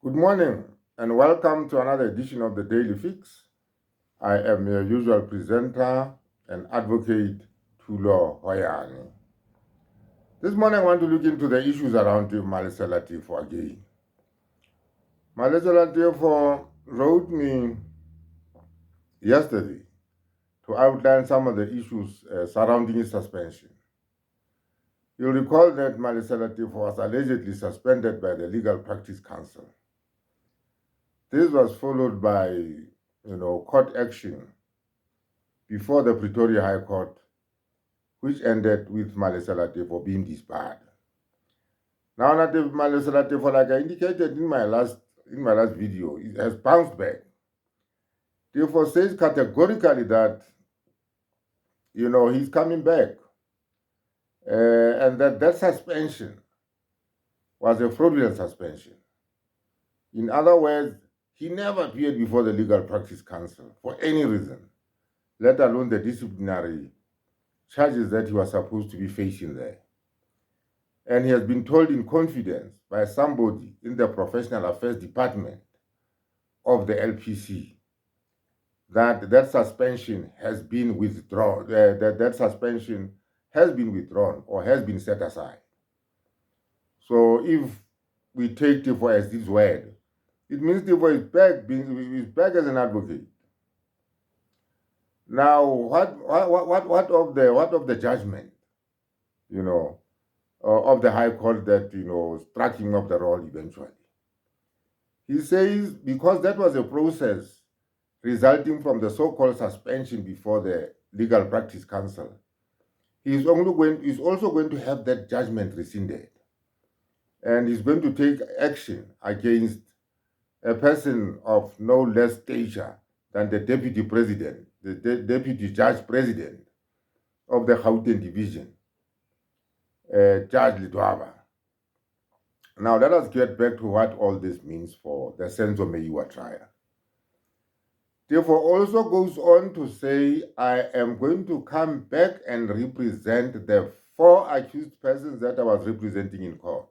Good morning and welcome to another edition of the Daily Fix. I am your usual presenter and advocate, Tulo Hoyani. This morning I want to look into the issues around Malisela Teffo again. Malisela Teffo wrote me yesterday to outline some of the issues surrounding his suspension. You'll recall that Malisela Teffo was allegedly suspended by the Legal Practice Council. This was followed by, court action before the Pretoria High Court, which ended with Malisela Teffo being disbarred. Now, Malisela Teffo, like I indicated in my last video, it has bounced back. Teffo says categorically that, he's coming back, and that suspension was a fraudulent suspension. In other words, he never appeared before the Legal Practice Council for any reason, let alone the disciplinary charges that he was supposed to be facing there. And he has been told in confidence by somebody in the Professional Affairs Department of the LPC that suspension has been withdrawn, that suspension has been withdrawn or has been set aside. So if we take Teffo as his word, it means Teffo is back as an advocate. Now, what of the judgment, of the High Court that struck him off the roll eventually? He says because that was a process resulting from the so-called suspension before the Legal Practice Council, he's also going to have that judgment rescinded, and he's going to take action against a person of no less stature than the deputy president, the deputy judge president of the Gauteng division, Judge Litwaba. Now let us get back to what all this means for the Meyiwa trial. Teffo also goes on to say, I am going to come back and represent the 4 accused persons that I was representing in court.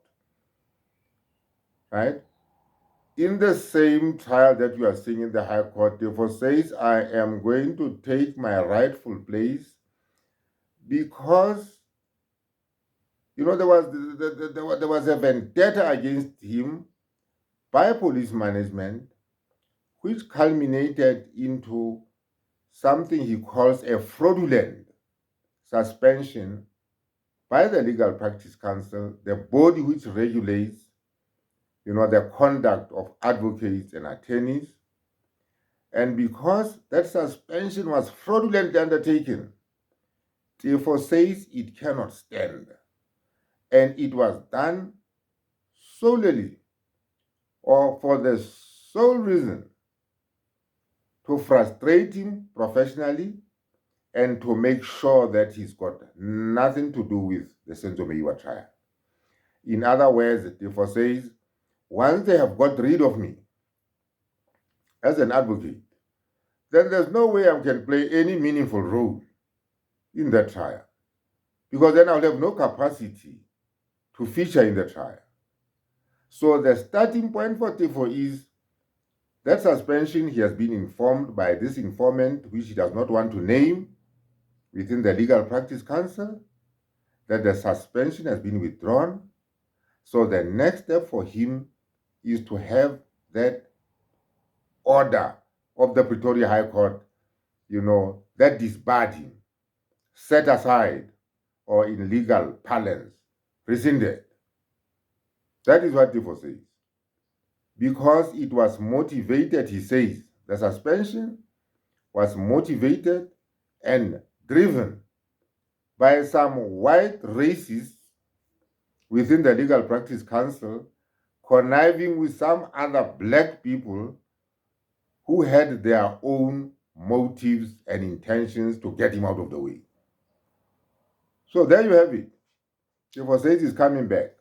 Right? In the same trial that you are seeing in the High Court, Teffo says, I am going to take my rightful place because, there was a vendetta against him by police management, which culminated into something he calls a fraudulent suspension by the Legal Practice Council, the body which regulates, the conduct of advocates and attorneys. And because that suspension was fraudulently undertaken, Teffo says it cannot stand. And it was done solely or for the sole reason to frustrate him professionally and to make sure that he's got nothing to do with the Meyiwa trial. In other words, Teffo says, once they have got rid of me as an advocate, then there's no way I can play any meaningful role in that trial, because then I'll have no capacity to feature in the trial. So the starting point for Teffo is that suspension. He has been informed by this informant, which he does not want to name, within the Legal Practice Council, that the suspension has been withdrawn. So the next step for him is to have that order of the Pretoria High Court, that disbarred him, set aside, or in legal parlance, rescinded. That is what Teffo says. Because it was motivated, he says, the suspension was motivated and driven by some white racists within the Legal Practice Council conniving with some other black people who had their own motives and intentions to get him out of the way. So there you have it. Teffo says he's coming back.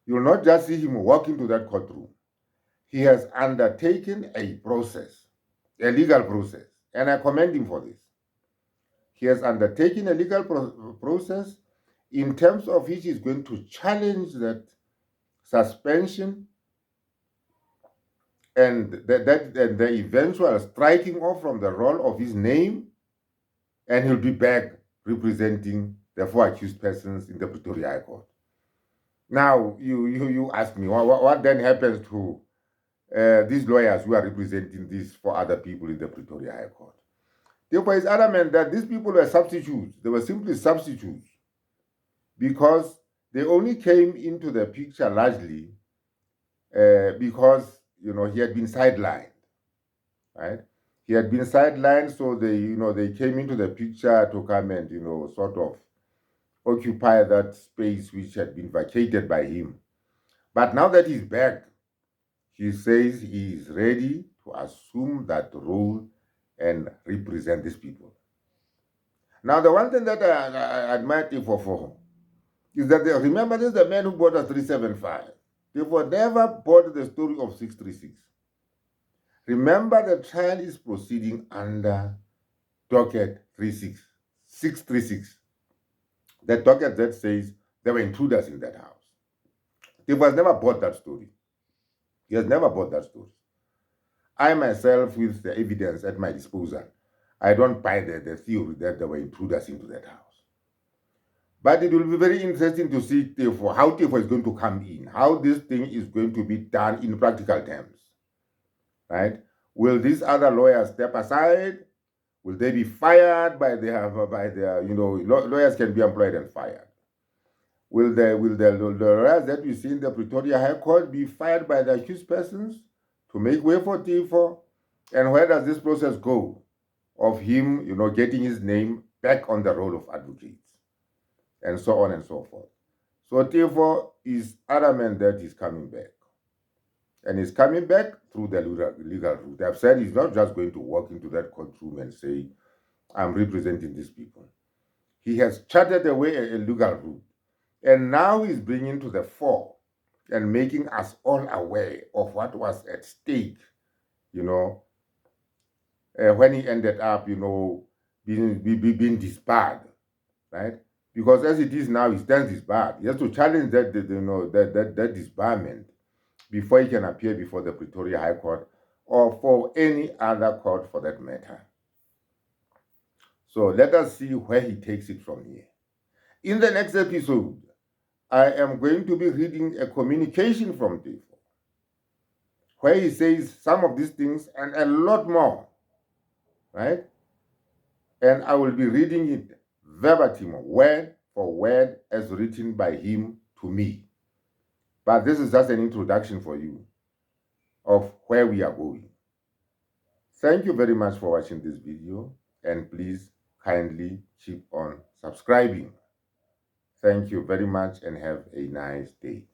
You'll not just see him walk into that courtroom. He has undertaken a process, a legal process, and I commend him for this. He has undertaken a legal process in terms of which he's going to challenge that suspension and the eventual striking off from the role of his name, and he'll be back representing the 4 accused persons in the Pretoria High Court. Now, you ask me, what then happens to these lawyers who are representing these 4 other people in the Pretoria High Court? Therefore, it's adamant that these people were substitutes. They were simply substitutes because they only came into the picture largely because, he had been sidelined, right? He had been sidelined, so they came into the picture to come and, sort of occupy that space which had been vacated by him. But now that he's back, he says he is ready to assume that role and represent these people. Now, the one thing that I admire Teffo for is that remember, this is the man who bought us 375. Therefore, never bought the story of 636. Remember, the trial is proceeding under docket 636. The docket that says there were intruders in that house. Teffo has never bought that story. He has never bought that story. I myself, with the evidence at my disposal, I don't buy the theory that there were intruders into that house. But it will be very interesting to see Teffo, how Teffo is going to come in, how this thing is going to be done in practical terms, right? Will these other lawyers step aside? Will they be fired by their lawyers can be employed and fired? Will the lawyers that we see in the Pretoria High Court be fired by the accused persons to make way for Teffo? And where does this process go of him, getting his name back on the roll of advocates? And so on and so forth. So Teffo is adamant that he's coming back. And he's coming back through the legal route. I've said he's not just going to walk into that courtroom and say, I'm representing these people. He has charted away a legal route. And now he's bringing to the fore and making us all aware of what was at stake, when he ended up, being disbarred, right? Because as it is now, he stands disbarred. He has to challenge that disbarment before he can appear before the Pretoria High Court or for any other court for that matter. So let us see where he takes it from here. In the next episode, I am going to be reading a communication from Teffo, where he says some of these things and a lot more, right? And I will be reading it verbatim, word for word, as written by him to me. But this is just an introduction for you of where we are going. Thank you very much for watching this video, and please kindly keep on subscribing. Thank you very much and have a nice day.